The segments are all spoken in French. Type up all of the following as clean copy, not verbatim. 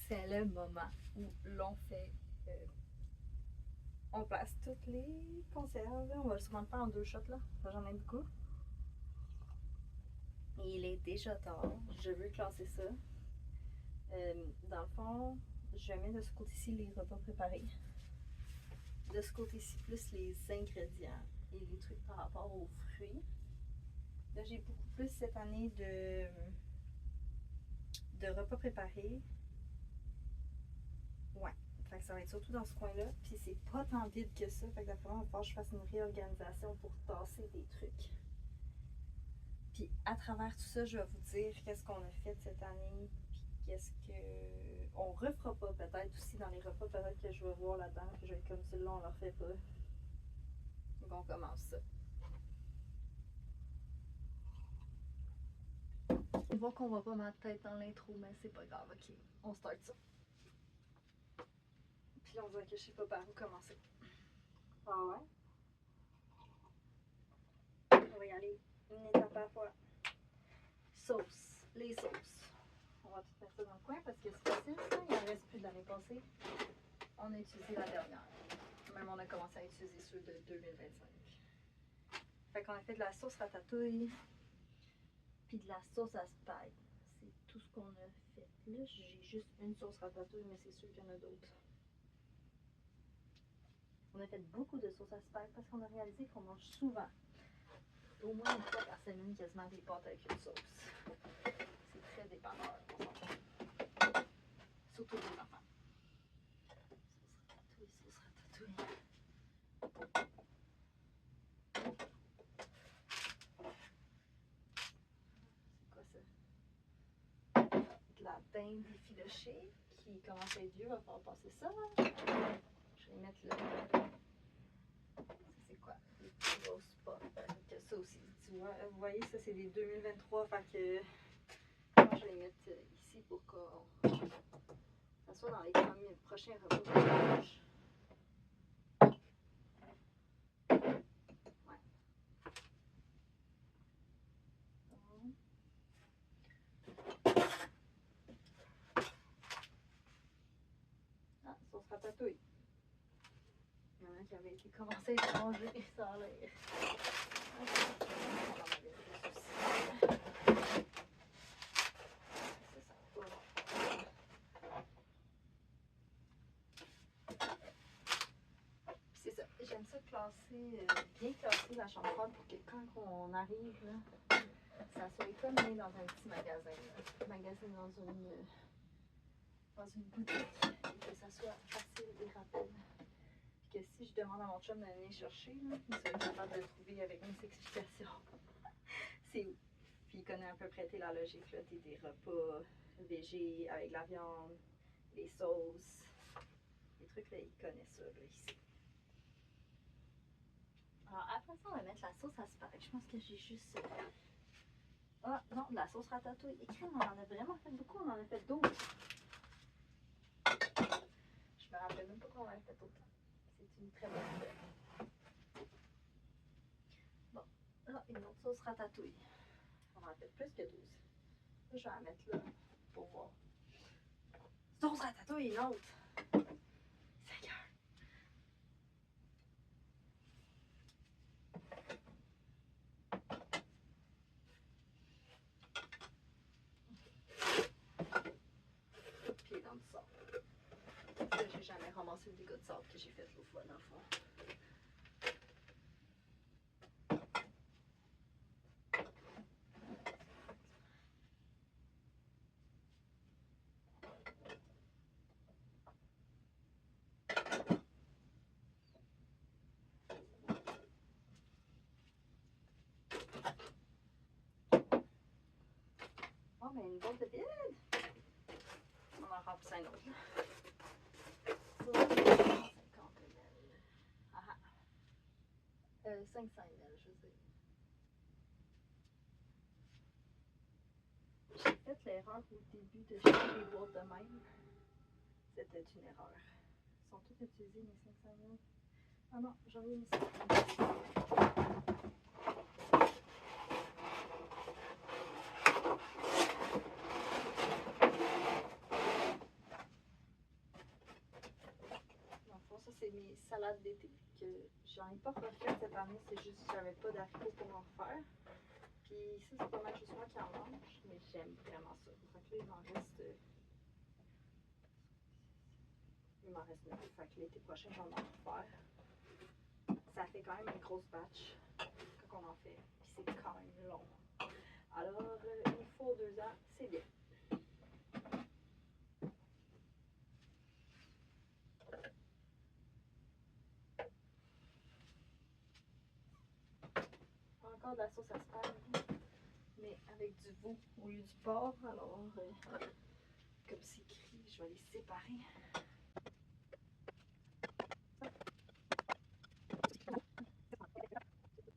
c'est le moment où l'on fait. On place toutes les conserves. On va sûrement le faire en 2 shots là. J'en ai beaucoup. Et il est déjà tard. Je veux classer ça. Dans le fond, je mets de ce côté-ci les repas préparés. De ce côté-ci, plus les ingrédients et les trucs par rapport aux fruits. Là, j'ai beaucoup plus cette année de repas préparés. Ouais. Fait que ça va être surtout dans ce coin-là. Puis c'est pas tant vide que ça. Fait que d'après moi, il va falloir que je fasse une réorganisation pour tasser des trucs. Puis à travers tout ça, je vais vous dire qu'est-ce qu'on a fait cette année. Puis qu'est-ce qu'on refera pas peut-être aussi dans les repas. Peut-être que je vais voir là-dedans. Puis je vais être comme celui-là, on leur fait pas. Donc on commence ça. On voit qu'on voit pas ma tête dans l'intro, mais c'est pas grave. Ok, on start ça. Puis là, on dirait que je sais pas par où commencer. Ah ouais? On va y aller une étape à la fois. Sauce. Les sauces. On va tout mettre ça dans le coin parce que c'est facile, ça. Il en reste plus de l'année passée. On a utilisé la dernière. Même on a commencé à utiliser ceux de 2025. Fait qu'on a fait de la sauce ratatouille. Puis de la sauce à spag. C'est tout ce qu'on a fait. Là, j'ai juste une sauce ratatouille, mais c'est sûr qu'il y en a d'autres. On a fait beaucoup de sauce à spag parce qu'on a réalisé qu'on mange souvent, au moins une fois par semaine, quasiment des pâtes avec une sauce. C'est très dépanneur, on s'entend. Surtout les enfants. Sauce ratatouille. C'est quoi ça? De la dinde effilochée qui commence à être vieux, il va falloir passer ça. Je vais mettre le. Ça c'est quoi? Des petits grosses pots. Que ça aussi. Tu vois, vous voyez, ça c'est des 2023. Fait que. Moi je vais les mettre ici pour que ça soit dans les prochains repas que je mange. Ouais. Ah, sauce ratatouille. Il y en a qui avaient été commencé à manger, ça a l'air. C'est ça. J'aime ça classer, bien classer la chambre froide pour que quand on arrive, là, ça soit comme dans un petit magasin. Là. Magasin dans une boutique. Et que ça soit facile et rapide. Puis que si je demande à mon chum d'aller chercher, là, il serait capable de le trouver avec mes explications. C'est où? Puis il connaît à peu près la logique là, des repas végés avec la viande, les sauces, les trucs là, il connaît ça là, ici. Alors après ça, on va mettre la sauce à spag. Je pense que j'ai juste. Ah non, de la sauce ratatouille. Écrit, on en a vraiment fait beaucoup, on en a fait 12. Je me rappelle même pas qu'on en a fait autant. C'est une très bonne idée. Bon, là, une autre sauce ratatouille. On en a fait plus que 12. Là, je vais la mettre là pour voir. Sauce ratatouille, une autre. Seigneur. Pied dans le sable. Là, j'ai jamais ramassé le dégât de sable que j'ai fait l'autre fois dans le fond. Oh, mais une boîte de vide! On en remplit un autre. Ça, 50 ml. Ah ah. 500 ml, je veux dire. J'ai fait l'erreur au début de jeter les boîtes de même. C'était une erreur. Ils sont tous utilisés, mes 500 ml. Ah non, j'en ai mis 500 ml. c'est mes salades d'été. Que j'en ai pas refait cette année, c'est juste que j'avais pas d'haricots pour en faire. Puis ça, c'est pas mal juste moi qui en mange, mais j'aime vraiment ça. Fait que là, il m'en reste 9. Fait que l'été prochain, je vais en refaire. Ça fait quand même une grosse batch quand on en fait. Puis c'est quand même long. Alors, une fois ou 2 ans, c'est bien. Encore de la sauce à spag, mais avec du veau au lieu du porc. Alors, comme c'est écrit, je vais les séparer.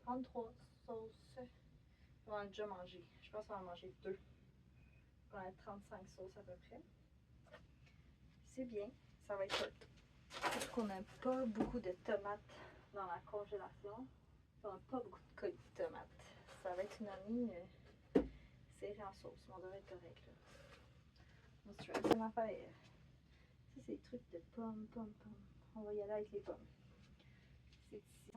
« 33 sauces. On en a déjà mangé. Je pense qu'on en a mangé 2. On a 35 sauces à peu près. C'est bien. Ça va être chouette. Parce qu'on n'a pas beaucoup de tomates dans la congélation. On n'a pas beaucoup de colis de tomates. Ça va être une année serrée en sauce. Mais on devrait être correct là. On se fait une affaire. Ça, c'est des trucs de pommes. On va y aller avec les pommes. C'est ici.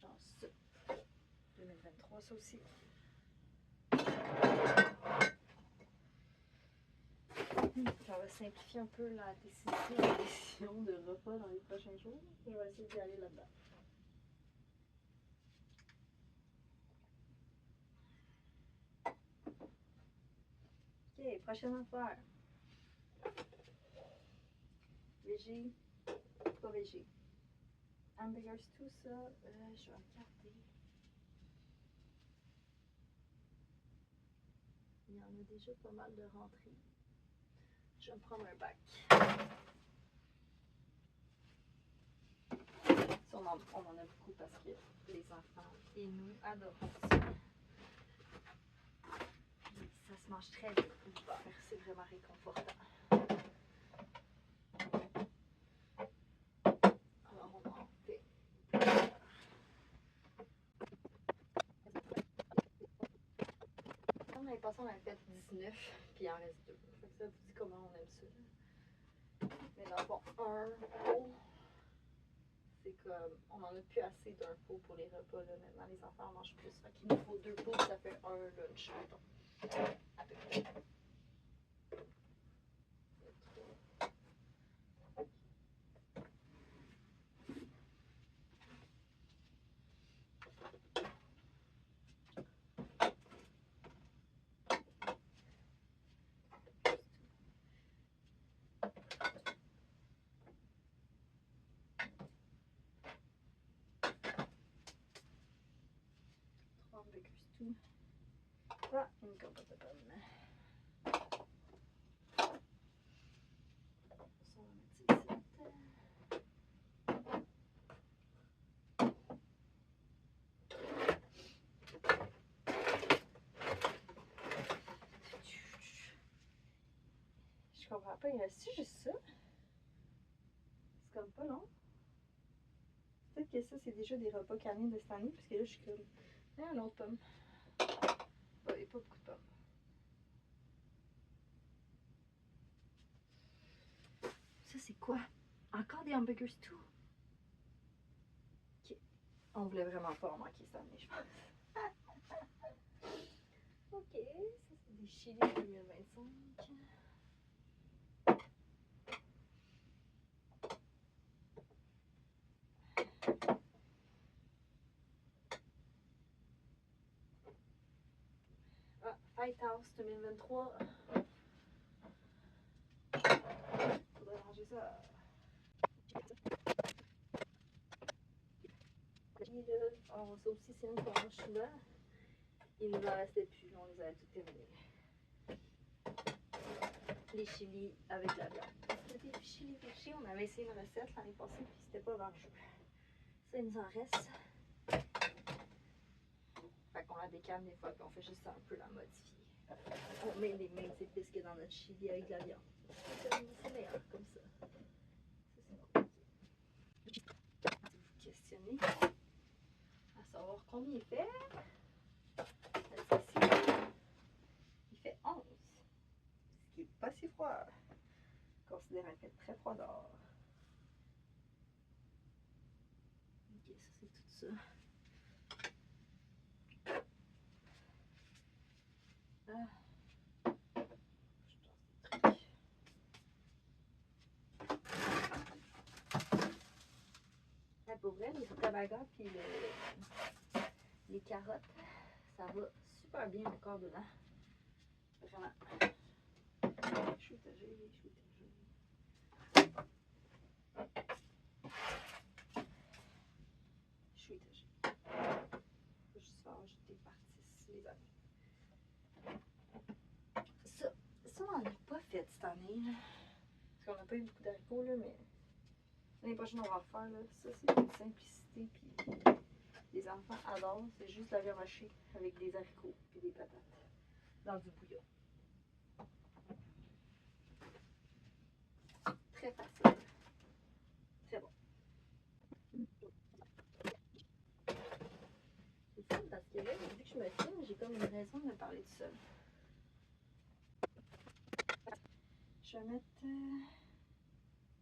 Genre ça. 2023, ça aussi. Ça va simplifier un peu la décision de repas dans les prochains jours. Je vais essayer d'y aller là-dedans. Ok, prochaine affaire. Végé, pas végé. Hamburgers, tout ça, je vais regarder. Il y en a déjà pas mal de rentrées. Je vais me prendre un bac. On en a beaucoup parce que les enfants et nous adorons ça. Ça se mange très bien l'hiver. C'est vraiment réconfortant. Alors on en fait. L'année passée, on avait fait 19, puis il en reste 2. Fait que ça vous dit comment on aime ça. Mais dans le fond, un pot, c'est comme, on en a plus assez d'un pot pour les repas. Là. Maintenant, les enfants en mangent plus. Fait qu'il nous faut 2 pots, ça fait un lunch, mettons. À peu près. Hamburgers tout. Ah, une compote de pommes. Ça, on va mettre ça ici. Je comprends pas, il reste juste ça. C'est comme pas long. Peut-être que ça, c'est déjà des repas canés de cette année, parce que là, je suis comme. Ah, une autre pomme. Il n'y a pas beaucoup de pommes. Ça, c'est quoi? Encore des hamburgers tout? Ok. On voulait vraiment pas en manquer cette année, je pense. Ok, ça, c'est des chili 2025. Ah, Fight House 2023. Faudrait ranger ça. Puis là, oh, ça aussi, c'est une qu'on mange souvent. Il nous en restait plus, on les avait tout terminés. Les chilis avec la viande. C'était des chilis végés. On avait essayé une recette l'année passée, puis c'était pas grand-chose. Ça, il nous en reste. Fait qu'on la décale des fois, puis on fait juste un peu la modifier. On met les mêmes épices que dans notre chili avec la viande. C'est meilleur comme ça. Ça, c'est bon. fait très froid dehors. Ok, ça c'est tout ça. Pour vrai, les rutabagas puis les carottes, ça va super bien encore dedans. Vraiment. Chou étagé. Faut juste faire ajouter partie les années. Ça, on n'en a pas fait cette année. Là. Parce qu'on n'a pas eu beaucoup d'haricots, là, mais l'année prochaine, on va en faire. Là. Ça, c'est une simplicité. Puis les enfants adorent. C'est juste la viande hachée avec des haricots et des patates dans du bouillon. Très facile. Très bon. C'est fun parce que là, vu que je me filme, j'ai comme une raison de me parler tout seul. Je vais mettre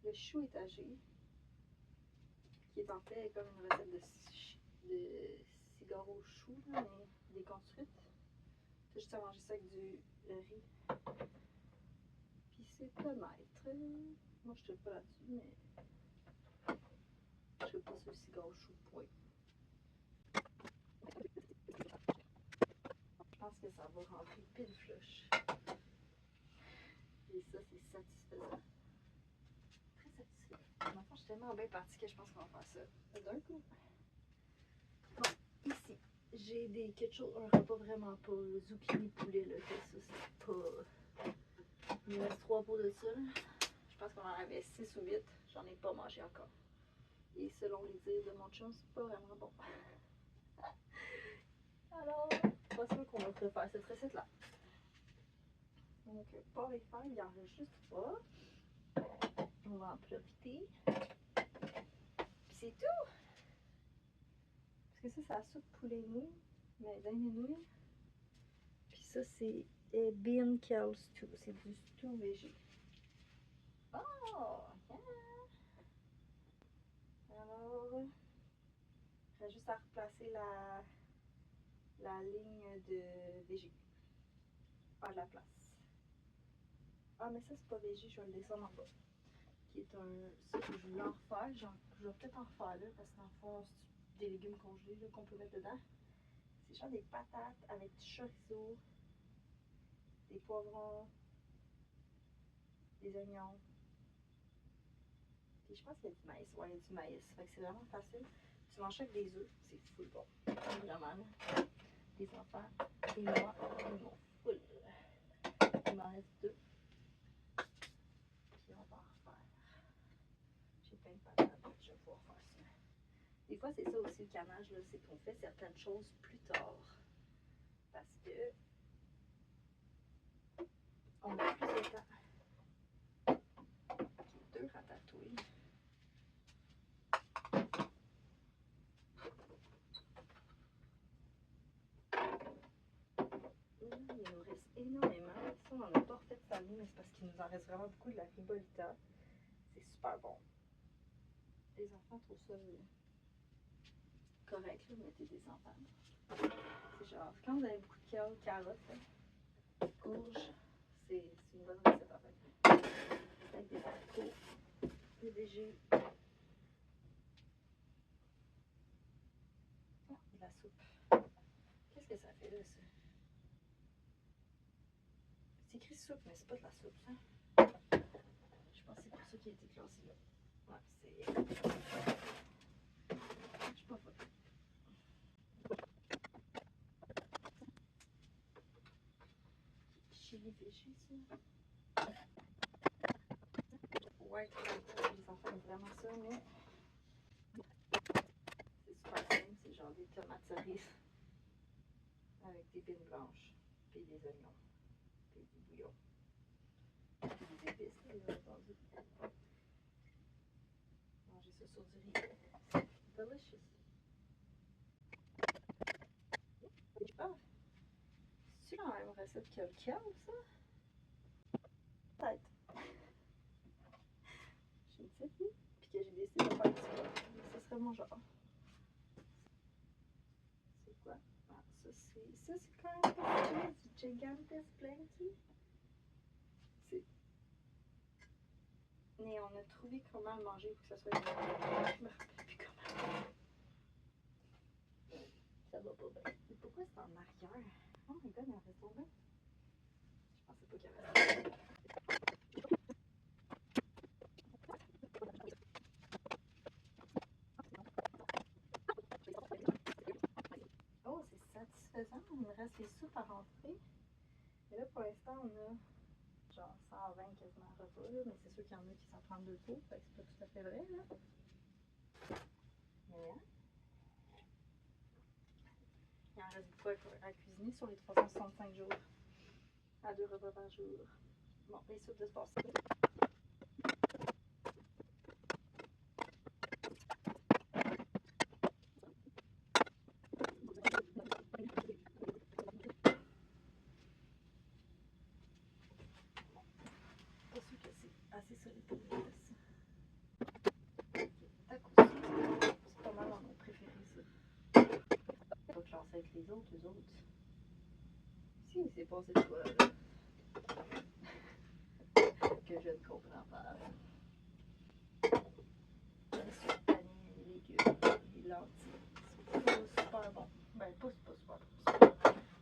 le chou étagé, qui est en fait comme une recette de cigare au chou, là, mais déconstruite. J'ai juste à manger ça avec du riz. Puis c'est pas maître. Moi, je ne pas là-dessus, mais je ne pas sur le cigare au chou, point. Je pense que ça va rentrer pile flush. Et ça, c'est satisfaisant. Très satisfaisant. Maintenant, je suis tellement bien partie que je pense qu'on va faire ça d'un coup. Bon, ici, j'ai un repas vraiment pas zucchini poulet, là, que ça, c'est pas... Il me reste 3 pots de ça, là. Je pense qu'on en avait 6 ou 8. J'en ai pas mangé encore. Et selon les dires de mon chum, c'est pas vraiment bon. Alors, pas sûr qu'on va refaire cette recette-là. Donc, pour les faire, il en reste juste pas. On va en profiter. Puis c'est tout! Parce que ça, c'est la soupe poulet nouilles, mais dans les nouilles. Puis ça, c'est bean kale stew. C'est du stew végé. Oh! Yeah. Alors, j'ai juste à replacer la ligne de végé. Faire de la place. Ah, mais ça, c'est pas végé, je vais le descendre en bas. Qui est ça que je voulais en refaire. Je vais peut-être en refaire là, parce que dans le fond, c'est des légumes congelés qu'on peut mettre dedans. C'est genre des patates avec du chorizo, des poivrons, des oignons. Puis je pense qu'il y a du maïs. Ouais, il y a du maïs. Fait que c'est vraiment facile. Tu manges avec des œufs, c'est full bon. Vraiment, là. Les enfants et moi, ils m'ont full. Il m'en reste 2. Puis on va en refaire. J'ai plein de patates, je vais pouvoir faire ça. Des fois, c'est ça aussi le canage, c'est qu'on fait certaines choses plus tard. Parce que on a plus de temps. 2 ratatouilles. Il nous reste énormément. Ça, on n'en a pas refait cette année, mais c'est parce qu'il nous en reste vraiment beaucoup de la ribolita. C'est super bon. Les enfants trouvent ça correct, là, mettez des enfants. C'est genre, quand vous avez beaucoup de carottes, courges, c'est une bonne recette en fait. Avec des haricots, des végés. Ah, de la soupe. Qu'est-ce que ça fait là, ça? C'est écrit soupe, mais c'est pas de la soupe, ça. Je pense que c'est pour ça qu'il a été classé là. Ouais, c'est... Je suis pas folle. Chili végé, ça. Ouais, les enfants aiment vraiment ça, mais... C'est super simple, c'est genre des tomates cerises avec des bines blanches, puis des oignons, puis du bouillon, puis des épices, bien entendu. Manger ça sur du riz. C'est delicious. Ah, c'est-tu la même recette que le kale, ça? Peut-être. puis que j'ai décidé de faire du sport. Ce serait mon genre. C'est quoi? Ah, ça c'est quand même pas mal, du Gigantes Blanky. Mais on a trouvé comment le manger pour que ça soit bien. Je me rappelle plus comment. Ça va pas bien. Mais pourquoi c'est en arrière? Oh my god, il en reste tombé. Je pensais pas qu'il y avait. Oh, c'est satisfaisant. Il me reste les soupes à rentrer. Et là, pour l'instant, on a genre 120 quasiment repas, là, mais c'est sûr qu'il y en a qui s'en prennent deux pots, fait que c'est pas tout à fait vrai, là. Mais hein? Il en reste beaucoup à cuisiner sur les 365 jours. À 2 repas par jour. Bon, les soupes de sport. Pas sûr que c'est assez solide pour les fesses. Tacos, c'est pas mal mon préféré, ça. Pas classé avec les autres, Si, c'est passé de quoi, là? Que je ne comprends pas. Les soupes panées, les légumes, les lentilles. C'est pas super bon. Ben, pas super bon.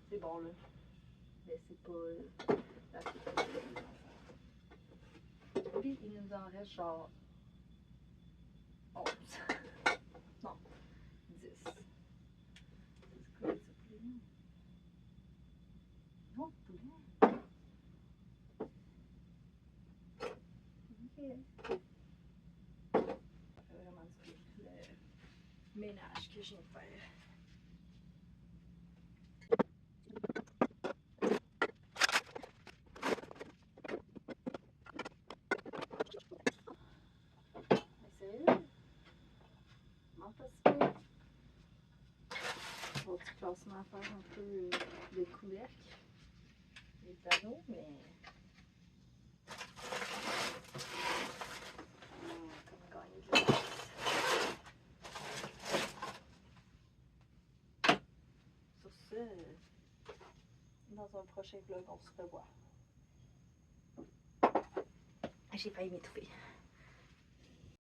C'est bon, là. Mais c'est pas la préférée des enfants. Puis, il nous en reste genre 11. Non, 10. C'est quoi ce poulet-là? Non, poulet. Ok. Ça fait vraiment du bien, le ménage que je viens de faire. Mais sérieux? Comment pas si bien? Bon, petit classement à faire un peu de couvercle. Les panneaux, mais. Comme gagner de la place. Sur ce, dans un prochain vlog, on se revoit. J'ai failli m'étouffer.